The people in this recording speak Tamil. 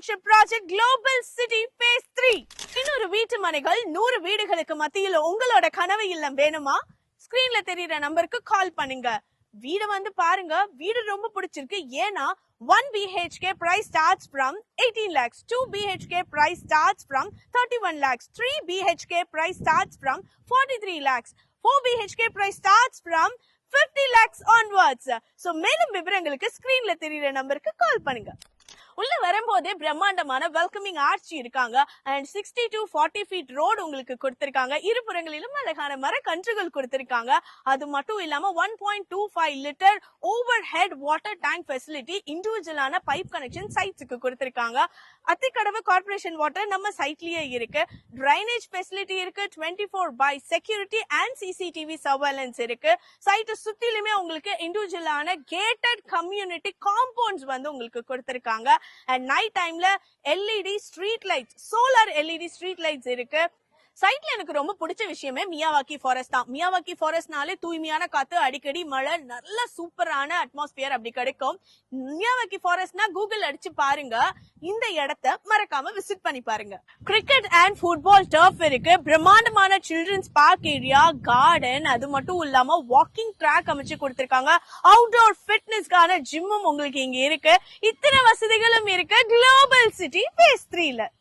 flagship project Global City Phase 3. இன்னொரு வீட்டு மனைகள் 100 வீடுகளுக்கு மத்தியில உங்களோட கனவு இல்லம் வேணுமா? ஸ்கிரீன்ல தெரியுற நம்பருக்கு கால் பண்ணுங்க. வீடு வந்து பாருங்க. வீடு ரொம்ப பிடிச்சிருக்கு. ஏன்னா 1 BHK price starts from 18 lakhs, 2 BHK price starts from 31 lakhs, 3 BHK price starts from 43 lakhs, 4 BHK price starts from 50 lakhs onwards. So மேலும் விவரங்களுக்கு ஸ்கிரீன்ல தெரியுற நம்பருக்கு கால் பண்ணுங்க. உள்ள வரும்போதே பிரம்மாண்டமான வெல்கமிங் ஆர்ச்சி இருக்காங்க அண்ட் 60 to 40 feet ரோடு உங்களுக்கு கொடுத்திருக்காங்க. இருபுறங்களிலும் அழகான மர கன்றுகள் கொடுத்திருக்காங்க. அது மட்டும் இல்லாம 1.25 litre overhead water tank facility இண்டிவிஜுவலான பைப் கனெக்ஷன் சைட்ஸுக்கு கொடுத்திருக்காங்க. அத்திக்கடவு கார்பரேஷன் வாட்டர் நம்ம சைட்லயே இருக்கு. டிரைனேஜ் ஃபெசிலிட்டி இருக்கு. 24/7 செக்யூரிட்டி அண்ட் CCTV சர்வேலன்ஸ் இருக்கு. சைட்டை சுத்திலுமே உங்களுக்கு இண்டிவிஜுவலான கேட்டட் கம்யூனிட்டி காம்பவுண்ட்ஸ் வந்து உங்களுக்கு கொடுத்திருக்காங்க. அண்ட் நைட் டைம்ல LED street lights, solar LED street lights இருக்கு. சைட்ல எனக்கு ரொம்ப பிடிச்ச விஷயமே மியாவாக்கி ஃபாரஸ்ட் தான். மியாவாக்கி ஃபாரஸ்ட்னாலே தூய்மையான காத்து, அடிக்கடி மழை, நல்ல சூப்பரான அட்மாஸ்பியர் அப்படி கிடைக்கும். மியாவாக்கி ஃபாரஸ்ட்னா கூகுள் அடிச்சு பாருங்க. இந்த இடத்தை மறக்காம விசிட் பண்ணி பாருங்க. கிரிக்கெட் அண்ட் ஃபுட்பால் டர்ஃப் இருக்கு. பிரம்மாண்டமான சில்ட்ரன்ஸ் பார்க் ஏரியா, கார்டன், அது மட்டும் இல்லாம வாக்கிங் ட்ராக் அமைச்சு கொடுத்திருக்காங்க. அவுட்டோர் ஃபிட்னஸ்க்கான ஜிம்மும் உங்களுக்கு இங்க இருக்கு. இத்தனை வசதிகளும் இருக்கு குளோபல் சிட்டி Phase 3ல.